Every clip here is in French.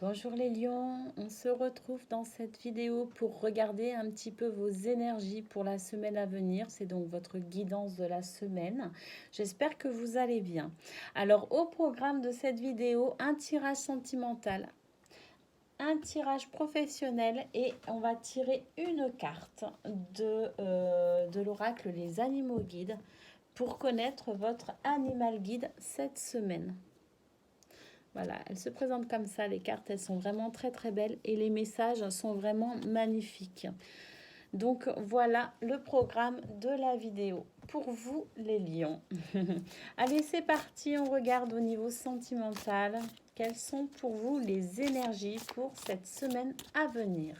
Bonjour les lions, on se retrouve dans cette vidéo pour regarder un petit peu vos énergies pour la semaine à venir. C'est donc votre guidance de la semaine. J'espère que vous allez bien. Alors au programme de cette vidéo, un tirage sentimental, un tirage professionnel et on va tirer une carte de l'oracle Les Animaux Guides pour connaître votre animal guide cette semaine. Voilà, elles se présentent comme ça, les cartes, elles sont vraiment très très belles et les messages sont vraiment magnifiques. Donc voilà le programme de la vidéo pour vous les lions. Allez, c'est parti, on regarde au niveau sentimental. Quelles sont pour vous les énergies pour cette semaine à venir?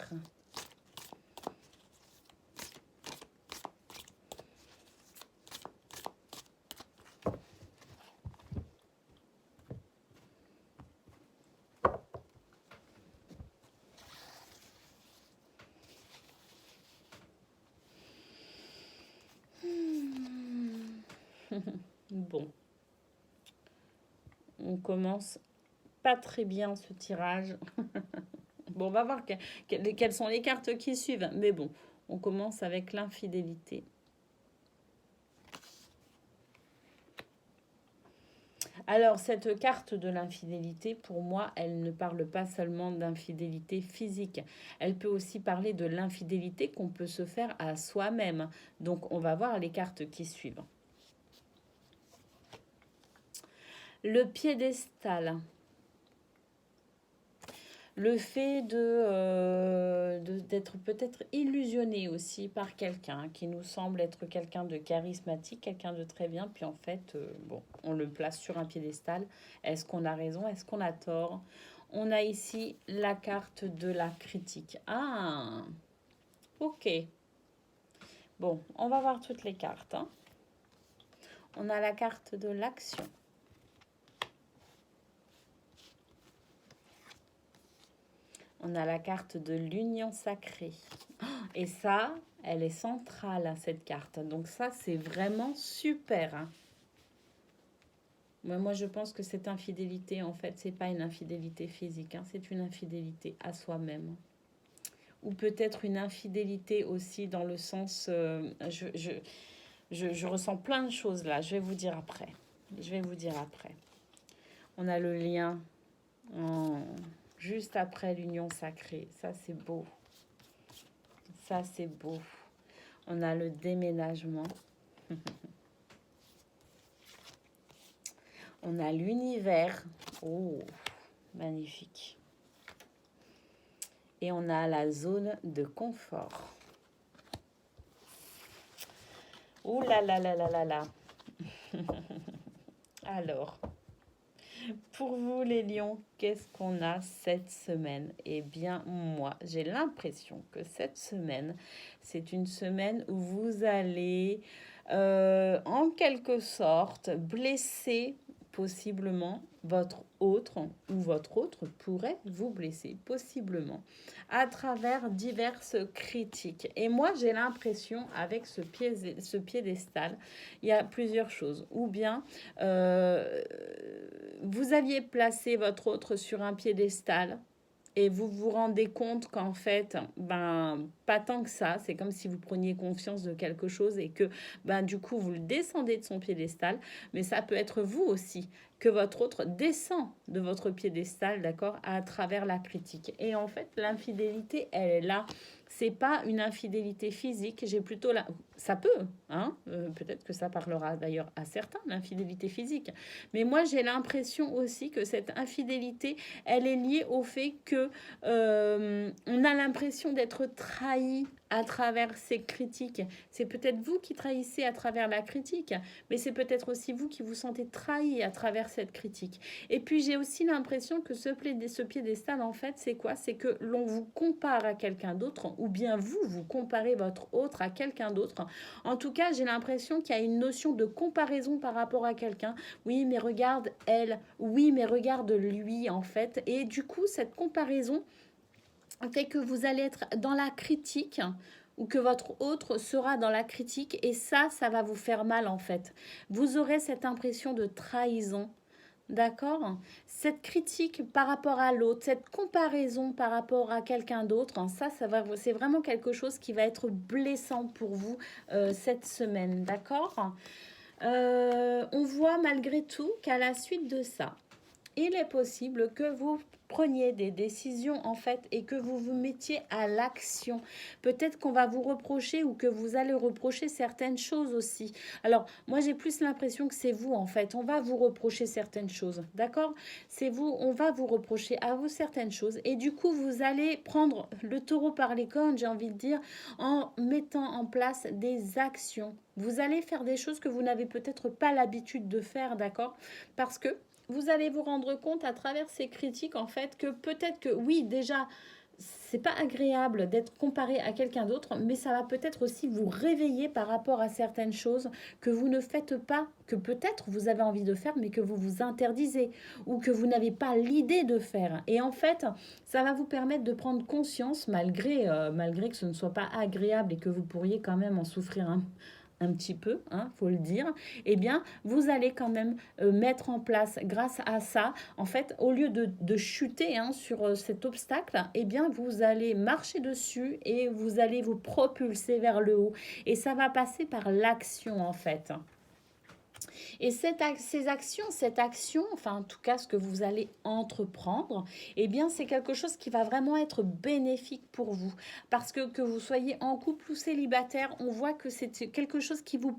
Bon, on commence pas très bien ce tirage. Bon, on va voir quelles sont les cartes qui suivent. Mais bon, on commence avec l'infidélité. Alors, cette carte de l'infidélité, pour moi, elle ne parle pas seulement d'infidélité physique. Elle peut aussi parler de l'infidélité qu'on peut se faire à soi-même. Donc, on va voir les cartes qui suivent. Le piédestal. Le fait d'être peut-être illusionné aussi par quelqu'un qui nous semble être quelqu'un de charismatique, quelqu'un de très bien, puis en fait, bon, on le place sur un piédestal. Est-ce qu'on a raison? Est-ce qu'on a tort? On a ici la carte de la critique. Ah, ok. Bon, on va voir toutes les cartes, hein. On a la carte de l'action. On a la carte de l'union sacrée. Et ça, elle est centrale, cette carte. Donc ça, c'est vraiment super, hein. Moi, je pense que cette infidélité, en fait, c'est pas une infidélité physique, hein, c'est une infidélité à soi-même. Ou peut-être une infidélité aussi dans le sens... je ressens plein de choses là, je vais vous dire après. Je vais vous dire après. On a le lien juste après l'union sacrée. Ça, c'est beau. Ça, c'est beau. On a le déménagement. On a l'univers. Oh, magnifique. Et on a la zone de confort. Ouh là là là là là là. Alors, pour vous les lions, qu'est-ce qu'on a cette semaine? Eh bien, moi, j'ai l'impression que cette semaine, c'est une semaine où vous allez, en quelque sorte, blesser possiblement votre autre ou votre autre pourrait vous blesser possiblement à travers diverses critiques. Et moi, j'ai l'impression avec ce piédestal, il y a plusieurs choses. Ou bien vous alliez placer votre autre sur un piédestal et vous vous rendez compte qu'en fait, ben, pas tant que ça. C'est comme si vous preniez confiance de quelque chose et que, ben, du coup, vous le descendez de son piédestal. Mais ça peut être vous aussi, que votre autre descend de votre piédestal, d'accord, à travers la critique. Et en fait, l'infidélité, elle est là. C'est pas une infidélité physique. J'ai plutôt la... Ça peut, hein. Peut-être que ça parlera d'ailleurs à certains, l'infidélité physique. Mais moi, j'ai l'impression aussi que cette infidélité, elle est liée au fait que on a l'impression d'être trahi à travers ces critiques. C'est peut-être vous qui trahissez à travers la critique, mais c'est peut-être aussi vous qui vous sentez trahi à travers cette critique. Et puis j'ai aussi l'impression que ce piédestal, en fait, c'est quoi? C'est que l'on vous compare à quelqu'un d'autre, ou bien vous comparez votre autre à quelqu'un d'autre. En tout cas, j'ai l'impression qu'il y a une notion de comparaison par rapport à quelqu'un. Oui, mais regarde elle. Oui, mais regarde lui, en fait. Et du coup, cette comparaison fait que vous allez être dans la critique ou que votre autre sera dans la critique et ça va vous faire mal en fait. Vous aurez cette impression de trahison D'accord? Cette critique par rapport à l'autre, cette comparaison par rapport à quelqu'un d'autre, hein, c'est vraiment quelque chose qui va être blessant pour vous cette semaine. D'accord? On voit malgré tout qu'à la suite de ça, il est possible que vous preniez des décisions en fait et que vous vous mettiez à l'action. Peut-être qu'on va vous reprocher ou que vous allez reprocher certaines choses aussi. Alors, moi j'ai plus l'impression que c'est vous en fait. On va vous reprocher certaines choses. D'accord? C'est vous, on va vous reprocher à vous certaines choses et du coup, vous allez prendre le taureau par les cornes, j'ai envie de dire, en mettant en place des actions. Vous allez faire des choses que vous n'avez peut-être pas l'habitude de faire, d'accord? Parce que vous allez vous rendre compte à travers ces critiques en fait que peut-être que oui déjà c'est pas agréable d'être comparé à quelqu'un d'autre, mais ça va peut-être aussi vous réveiller par rapport à certaines choses que vous ne faites pas, que peut-être vous avez envie de faire, mais que vous vous interdisez ou que vous n'avez pas l'idée de faire. Et en fait, ça va vous permettre de prendre conscience, malgré que ce ne soit pas agréable et que vous pourriez quand même en souffrir un petit peu, hein, faut le dire, eh bien, vous allez quand même mettre en place, grâce à ça, en fait, au lieu de chuter hein, sur cet obstacle, eh bien, vous allez marcher dessus et vous allez vous propulser vers le haut. Et ça va passer par l'action, en fait. Et cette action, enfin en tout cas ce que vous allez entreprendre, eh bien c'est quelque chose qui va vraiment être bénéfique pour vous. Parce que vous soyez en couple ou célibataire, on voit que c'est quelque chose qui vous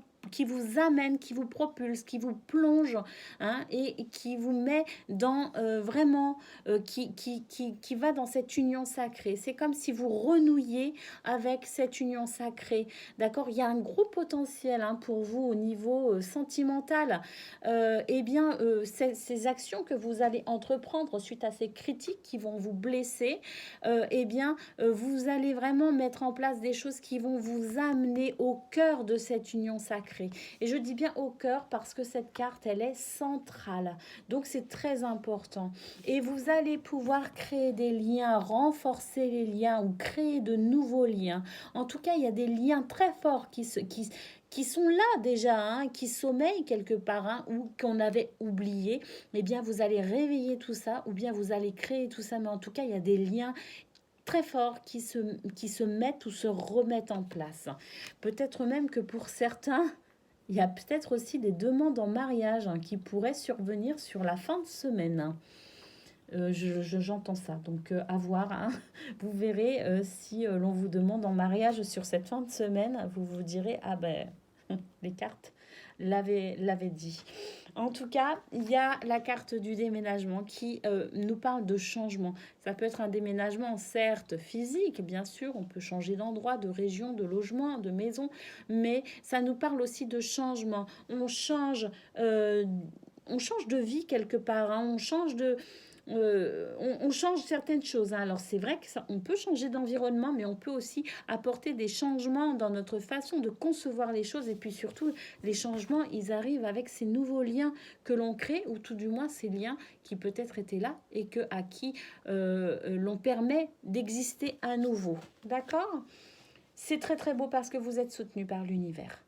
amène, qui vous propulse, qui vous plonge hein, et qui vous met dans vraiment, qui va dans cette union sacrée. C'est comme si vous renouiez avec cette union sacrée. D'accord? Il y a un gros potentiel hein, pour vous au niveau sentimental. Eh bien, ces actions que vous allez entreprendre suite à ces critiques qui vont vous blesser, eh bien, vous allez vraiment mettre en place des choses qui vont vous amener au cœur de cette union sacrée. Et je dis bien au cœur parce que cette carte, elle est centrale. Donc, c'est très important. Et vous allez pouvoir créer des liens, renforcer les liens ou créer de nouveaux liens. En tout cas, il y a des liens très forts qui sont là déjà, hein, qui sommeillent quelque part, hein, ou qu'on avait oublié. Eh bien, vous allez réveiller tout ça, ou bien vous allez créer tout ça. Mais en tout cas, il y a des liens très forts qui se mettent ou se remettent en place. Peut-être même que pour certains, il y a peut-être aussi des demandes en mariage hein, qui pourraient survenir sur la fin de semaine. J'entends ça. Donc, à voir. Hein. Vous verrez si l'on vous demande en mariage sur cette fin de semaine, vous vous direz, ah ben, les cartes l'avaient dit. En tout cas, il y a la carte du déménagement qui nous parle de changement. Ça peut être un déménagement, certes, physique, bien sûr, on peut changer d'endroit, de région, de logement, de maison, mais ça nous parle aussi de changement. On change de vie quelque part, hein. On change certaines choses. Hein. Alors c'est vrai que on peut changer d'environnement, mais on peut aussi apporter des changements dans notre façon de concevoir les choses. Et puis surtout, les changements, ils arrivent avec ces nouveaux liens que l'on crée, ou tout du moins ces liens qui peut-être étaient là et à qui l'on permet d'exister à nouveau. D'accord? C'est très très beau parce que vous êtes soutenu par l'univers.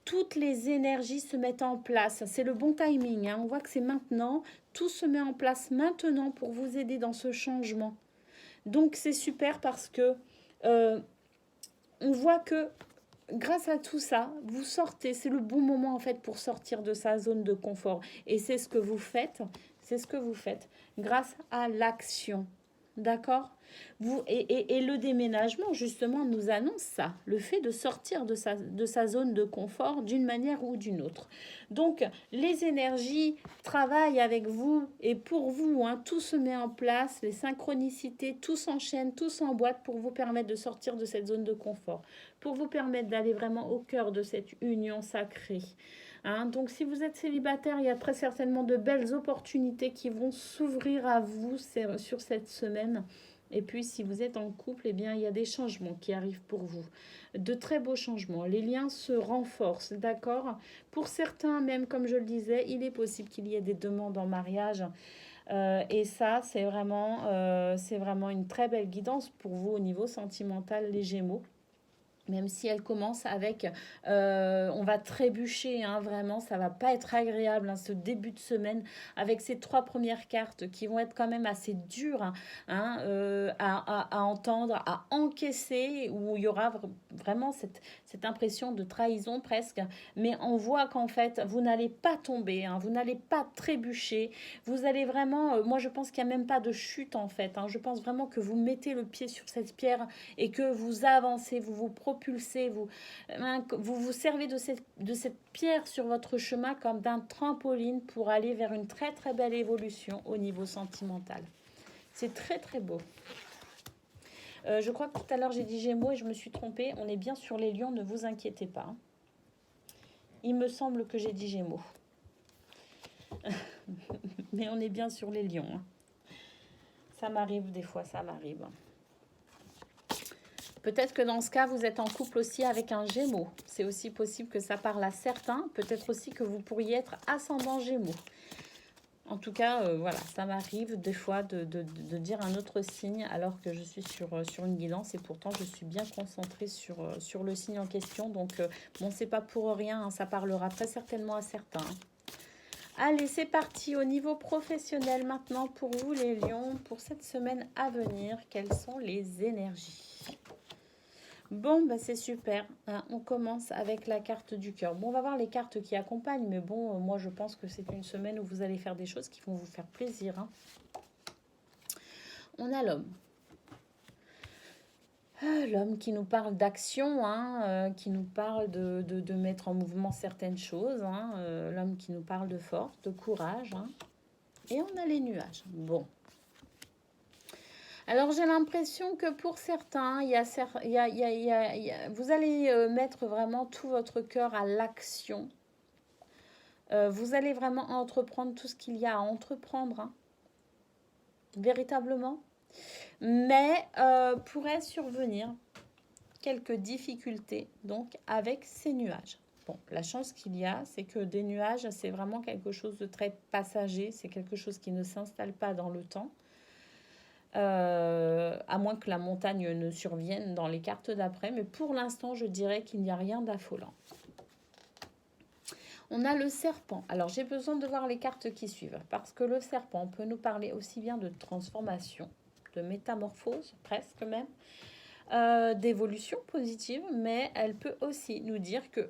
Toutes les énergies se mettent en place. C'est le bon timing. Hein. On voit que c'est maintenant. Tout se met en place maintenant pour vous aider dans ce changement. Donc c'est super parce que on voit que grâce à tout ça, vous sortez. C'est le bon moment en fait pour sortir de sa zone de confort. Et c'est ce que vous faites. C'est ce que vous faites grâce à l'action. D'accord? Et le déménagement, justement, nous annonce ça, le fait de sortir de sa zone de confort d'une manière ou d'une autre. Donc, les énergies travaillent avec vous et pour vous, hein, tout se met en place, les synchronicités, tout s'enchaîne, tout s'emboîte pour vous permettre de sortir de cette zone de confort, pour vous permettre d'aller vraiment au cœur de cette union sacrée. Hein, donc si vous êtes célibataire, il y a très certainement de belles opportunités qui vont s'ouvrir à vous sur cette semaine. Et puis si vous êtes en couple, eh bien il y a des changements qui arrivent pour vous. De très beaux changements. Les liens se renforcent, d'accord? Pour certains, même comme je le disais, il est possible qu'il y ait des demandes en mariage. Et ça, c'est vraiment une très belle guidance pour vous au niveau sentimental, les Gémeaux. Même si elle commence avec, on va trébucher, hein, vraiment, ça va pas être agréable, hein, ce début de semaine, avec ces trois premières cartes qui vont être quand même assez dures, hein, à entendre, à encaisser, où il y aura vraiment cette impression de trahison presque. Mais on voit qu'en fait, vous n'allez pas tomber, hein, vous n'allez pas trébucher, vous allez vraiment, moi je pense qu'il n'y a même pas de chute en fait, hein, je pense vraiment que vous mettez le pied sur cette pierre et que vous avancez, vous vous propulsez, vous servez de cette pierre sur votre chemin comme d'un trampoline pour aller vers une très très belle évolution au niveau sentimental. C'est très très beau. Je crois que tout à l'heure j'ai dit Gémeaux et je me suis trompée. On est bien sur les lions, ne vous inquiétez pas. Il me semble que j'ai dit Gémeaux. Mais on est bien sur les lions. Ça m'arrive des fois, ça m'arrive. Peut-être que dans ce cas, vous êtes en couple aussi avec un Gémeaux. C'est aussi possible que ça parle à certains. Peut-être aussi que vous pourriez être ascendant Gémeaux. En tout cas, voilà, ça m'arrive des fois de dire un autre signe alors que je suis sur une guidance et pourtant je suis bien concentrée sur le signe en question. Donc, bon, c'est pas pour rien, hein, ça parlera très certainement à certains. Allez, c'est parti au niveau professionnel maintenant pour vous les lions. Pour cette semaine à venir, quelles sont les énergies ? Bon, bah c'est super. Hein, on commence avec la carte du cœur. Bon, on va voir les cartes qui accompagnent, mais bon, moi je pense que c'est une semaine où vous allez faire des choses qui vont vous faire plaisir. Hein. On a l'homme. L'homme qui nous parle d'action, hein, qui nous parle de mettre en mouvement certaines choses. Hein, l'homme qui nous parle de force, de courage. Hein. Et on a les nuages. Bon. Alors j'ai l'impression que pour certains, vous allez mettre vraiment tout votre cœur à l'action. Vous allez vraiment entreprendre tout ce qu'il y a à entreprendre, hein, véritablement. Mais pourrait survenir quelques difficultés donc avec ces nuages. Bon, la chance qu'il y a, c'est que des nuages, c'est vraiment quelque chose de très passager, c'est quelque chose qui ne s'installe pas dans le temps. À moins que la montagne ne survienne dans les cartes d'après, mais pour l'instant, je dirais qu'il n'y a rien d'affolant. On a le serpent. Alors, j'ai besoin de voir les cartes qui suivent, parce que le serpent peut nous parler aussi bien de transformation, de métamorphose, presque même, d'évolution positive, mais elle peut aussi nous dire que,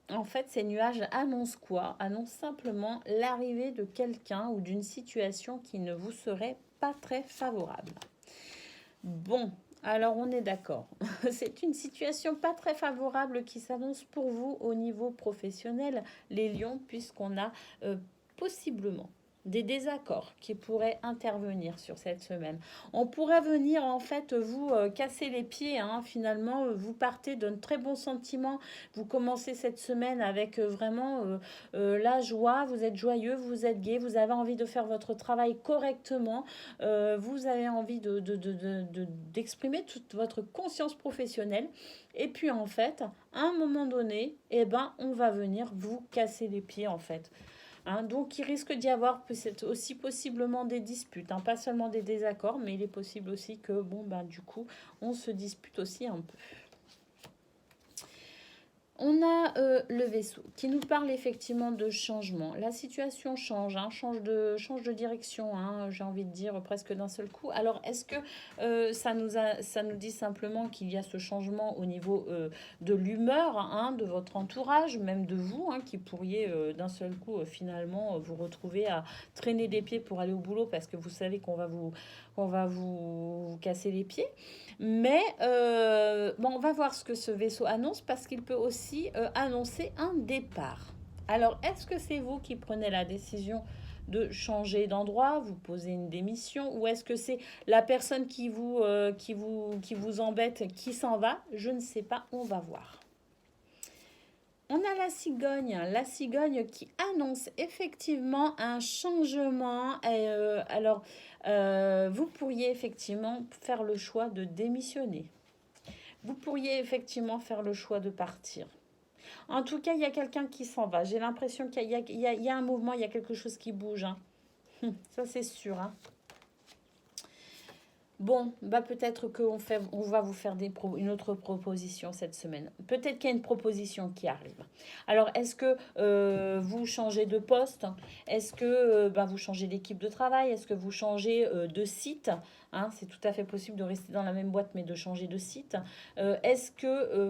en fait, ces nuages annoncent quoi? Annoncent simplement l'arrivée de quelqu'un ou d'une situation qui ne vous serait pas très favorable. Bon, alors on est d'accord. C'est une situation pas très favorable qui s'annonce pour vous au niveau professionnel, les lions, puisqu'on a possiblement des désaccords qui pourraient intervenir sur cette semaine. On pourrait venir en fait vous casser les pieds, hein, finalement vous partez d'un très bon sentiment, vous commencez cette semaine avec vraiment la joie, vous êtes joyeux, vous êtes gai, vous avez envie de faire votre travail correctement, vous avez envie d'exprimer toute votre conscience professionnelle et puis en fait à un moment donné, eh ben, on va venir vous casser les pieds en fait. Hein, donc, il risque d'y avoir aussi possiblement des disputes, hein, pas seulement des désaccords, mais il est possible aussi que, bon, ben, du coup, on se dispute aussi un peu. On a le vaisseau qui nous parle effectivement de changement. La situation change, hein, change de direction, hein, j'ai envie de dire presque d'un seul coup. Alors, est-ce que ça nous dit simplement qu'il y a ce changement au niveau de l'humeur, hein, de votre entourage, même de vous, hein, qui pourriez d'un seul coup finalement vous retrouver à traîner des pieds pour aller au boulot parce que vous savez qu'on va vous casser les pieds. Mais bon, on va voir ce que ce vaisseau annonce parce qu'il peut aussi annoncer un départ. Alors, est-ce que c'est vous qui prenez la décision de changer d'endroit, vous posez une démission, ou est-ce que c'est la personne qui vous embête qui s'en va? Je ne sais pas, on va voir. On a la cigogne qui annonce effectivement un changement. Alors, vous pourriez effectivement faire le choix de démissionner. Vous pourriez effectivement faire le choix de partir. En tout cas, il y a quelqu'un qui s'en va. J'ai l'impression qu'il y a un mouvement, il y a quelque chose qui bouge. Hein. Ça, c'est sûr. Hein. Bon, bah peut-être on va vous faire une autre proposition cette semaine. Peut-être qu'il y a une proposition qui arrive. Alors, est-ce que vous changez de poste? Est-ce que bah, vous changez d'équipe de travail? Est-ce que vous changez de site? Hein, c'est tout à fait possible de rester dans la même boîte, mais de changer de site. Est-ce que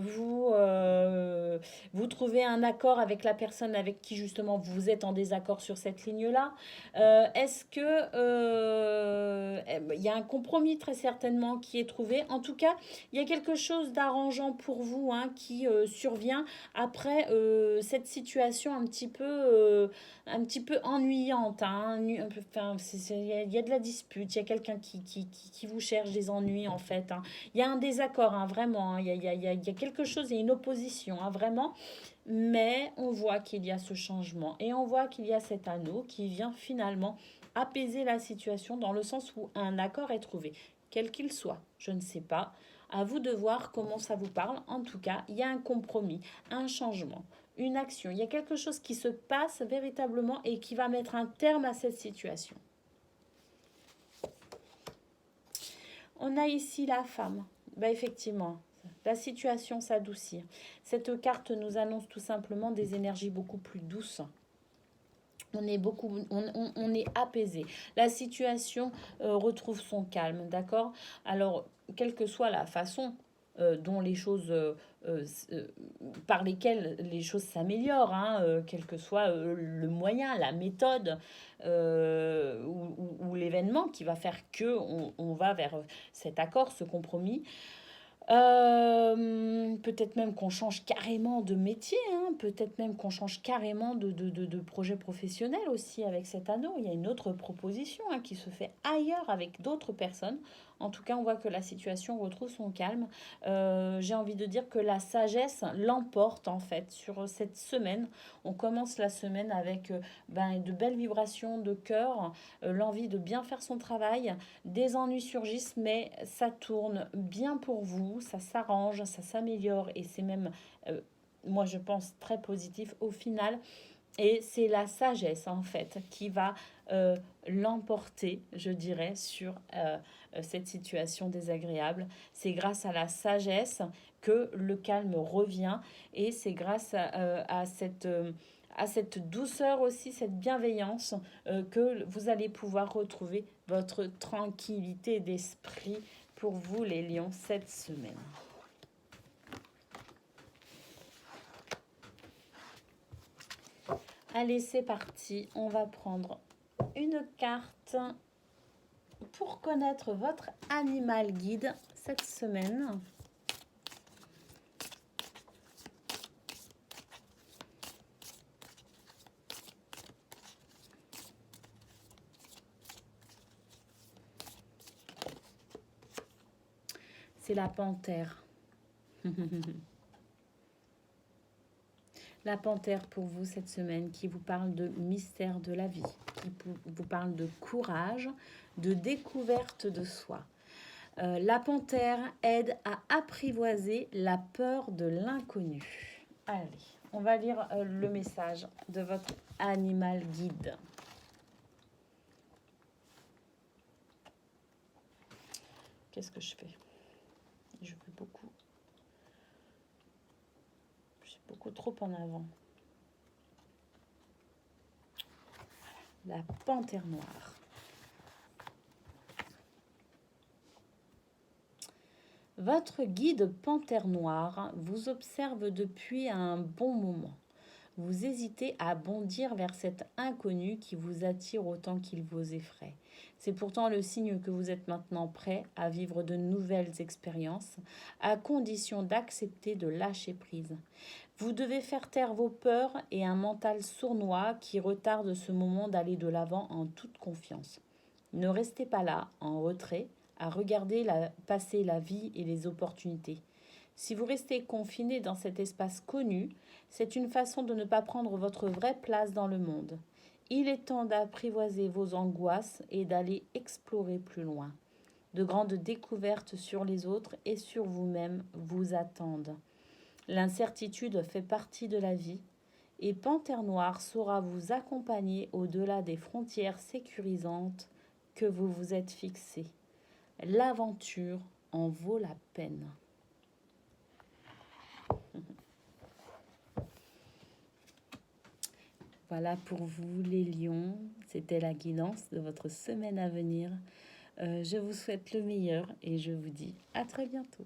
vous trouvez un accord avec la personne avec qui justement vous êtes en désaccord sur cette ligne-là? Est-ce que il y a un compromis très certainement qui est trouvé. En tout cas, il y a quelque chose d'arrangeant pour vous hein, qui survient après cette situation un petit peu ennuyante. Hein, enfin, il y a de la dispute, il y a quelqu'un qui vous cherche des ennuis en fait. Hein. Il y a un désaccord, hein, vraiment. Hein, il y a quelque chose, il y a une opposition, hein, vraiment. Mais on voit qu'il y a ce changement et on voit qu'il y a cet anneau qui vient finalement apaiser la situation dans le sens où un accord est trouvé, quel qu'il soit. Je ne sais pas. À vous de voir comment ça vous parle. En tout cas, il y a un compromis, un changement, une action. Il y a quelque chose qui se passe véritablement et qui va mettre un terme à cette situation. On a ici la femme. Bah effectivement, la situation s'adoucit. Cette carte nous annonce tout simplement des énergies beaucoup plus douces. On est apaisé. La situation retrouve son calme, d'accord? Alors, quelle que soit la façon dont les choses, euh, euh, par lesquelles les choses s'améliorent, hein, quel que soit le moyen, la méthode ou l'événement qui va faire que on va vers cet accord, ce compromis. Peut-être même qu'on change carrément de métier, hein, peut-être même qu'on change carrément de projet professionnel aussi avec cet anneau. Il y a une autre proposition hein, qui se fait ailleurs avec d'autres personnes. En tout cas, on voit que la situation retrouve son calme. J'ai envie de dire que la sagesse l'emporte en fait sur cette semaine. On commence la semaine avec de belles vibrations de cœur, l'envie de bien faire son travail. Des ennuis surgissent, mais ça tourne bien pour vous, ça s'arrange, ça s'améliore et c'est même, moi je pense, très positif au final. Et c'est la sagesse en fait qui va l'emporter, je dirais, sur cette situation désagréable. C'est grâce à la sagesse que le calme revient et c'est grâce à cette douceur aussi, cette bienveillance que vous allez pouvoir retrouver votre tranquillité d'esprit pour vous les lions cette semaine. Allez, c'est parti. On va prendre une carte pour connaître votre animal guide cette semaine. C'est la panthère. La panthère pour vous cette semaine qui vous parle de mystère de la vie, qui vous parle de courage, de découverte de soi. La panthère aide à apprivoiser la peur de l'inconnu. Allez, on va lire le message de votre animal guide. Qu'est-ce que je fais? Je fais beaucoup. Je suis beaucoup trop en avant. La panthère noire. Votre guide panthère noire vous observe depuis un bon moment. Vous hésitez à bondir vers cet inconnu qui vous attire autant qu'il vous effraie. C'est pourtant le signe que vous êtes maintenant prêt à vivre de nouvelles expériences, à condition d'accepter de lâcher prise. Vous devez faire taire vos peurs et un mental sournois qui retarde ce moment d'aller de l'avant en toute confiance. Ne restez pas là, en retrait, à regarder passer la vie et les opportunités. Si vous restez confiné dans cet espace connu, c'est une façon de ne pas prendre votre vraie place dans le monde. Il est temps d'apprivoiser vos angoisses et d'aller explorer plus loin. De grandes découvertes sur les autres et sur vous-même vous attendent. L'incertitude fait partie de la vie et Panthère Noire saura vous accompagner au-delà des frontières sécurisantes que vous vous êtes fixées. L'aventure en vaut la peine. Voilà pour vous les lions, c'était la guidance de votre semaine à venir. Je vous souhaite le meilleur et je vous dis à très bientôt.